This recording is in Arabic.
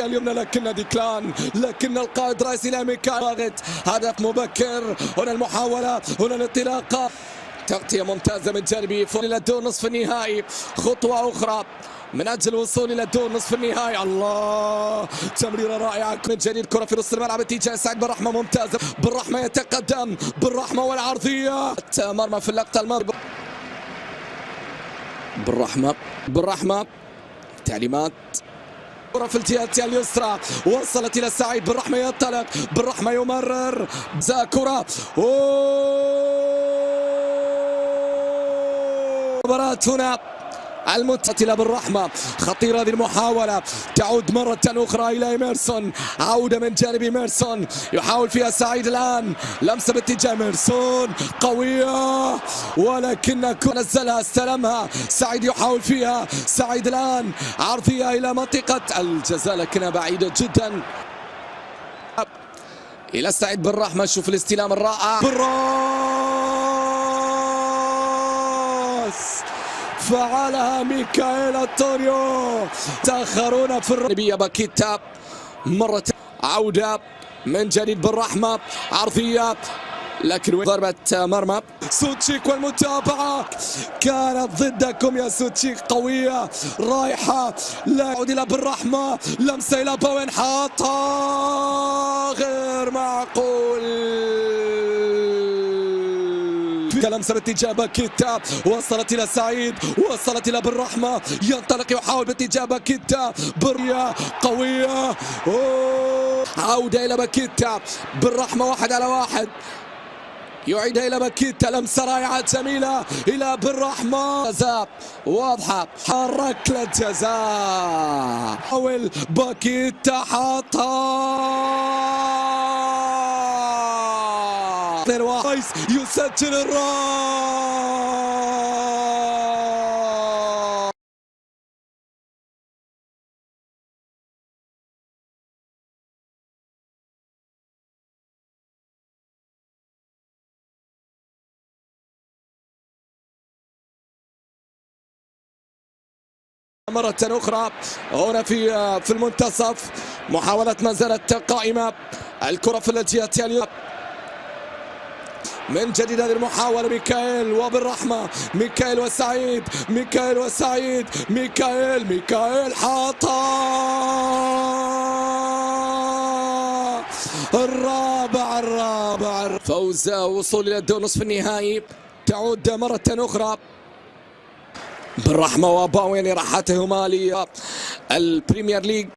اليمنى لكن ديكلان، لكن القائد رئيس الامريكا ضاغط. هدف مبكر. هنا المحاولة، هنا الانطلاقة، تغطية ممتازة من جانبي إلى دور نصف النهائي. خطوة أخرى من أجل الوصول إلى دور نصف النهائي. الله، تمريرة رائعة من جديد. كرة في نص الملعب اتجاه سعيد بن رحمة ممتازة. بن رحمة يتقدم، بن رحمة والعرضية مرمى في اللقطة الماضية. بن رحمة، بن رحمة تعليمات. كرة في الجهة اليسرى وصلت إلى سعيد. بن رحمة ينطلق، بن رحمة يمرر. كرة مباراة هنا المتصلة بالرحمة. خطيرة هذه المحاولة، تعود مرة أخرى إلى إيميرسون. عودة من جانب إيميرسون، يحاول فيها سعيد الآن. لمسة باتجاه إيميرسون قوية، ولكن نزلها، استلمها سعيد، يحاول فيها سعيد الآن. عرضية إلى منطقة الجزاء لكنها بعيدة جدا. إلى سعيد بن رحمة، شوف الاستلام الرائع بالراس، فعلها ميكائيل أنطونيو. تأخرون في الربية. باكيتا مرة عودة من جديد بن رحمة. عرضية لكن ضربة مرمى. سوتشيك والمتابعة كانت ضدكم يا سوتشيك، قوية رايحة. لا يعود إلى بن رحمة، لمسة إلى بوين، حاطها غير معقول. لمسة باتجاه باكيتا، وصلت إلى سعيد، وصلت إلى بن رحمة. ينطلق يحاول باتجاه باكيتا. برية قوية. عودة إلى باكيتا. بن رحمة 1 على 1، يعيدها إلى باكيتا. لمسة رائعة جميلة إلى بن رحمة. جزاء واضحة، ركلة جزاء. حاول باكيتا، حاطها يسجل الراس. مرة أخرى هنا في المنتصف. محاولة ما زالت قائمة. الكرة في الجهة اليمنى من جديد. هذه المحاولة ميكائيل وبن رحمة. ميكائيل وسعيد، ميكائيل وسعيد، ميكائيل حاطها. الرابع فوز، وصول إلى الدور نصف النهائي. تعود مرة أخرى بن رحمة وباوين راحتهما للبريمير ليج.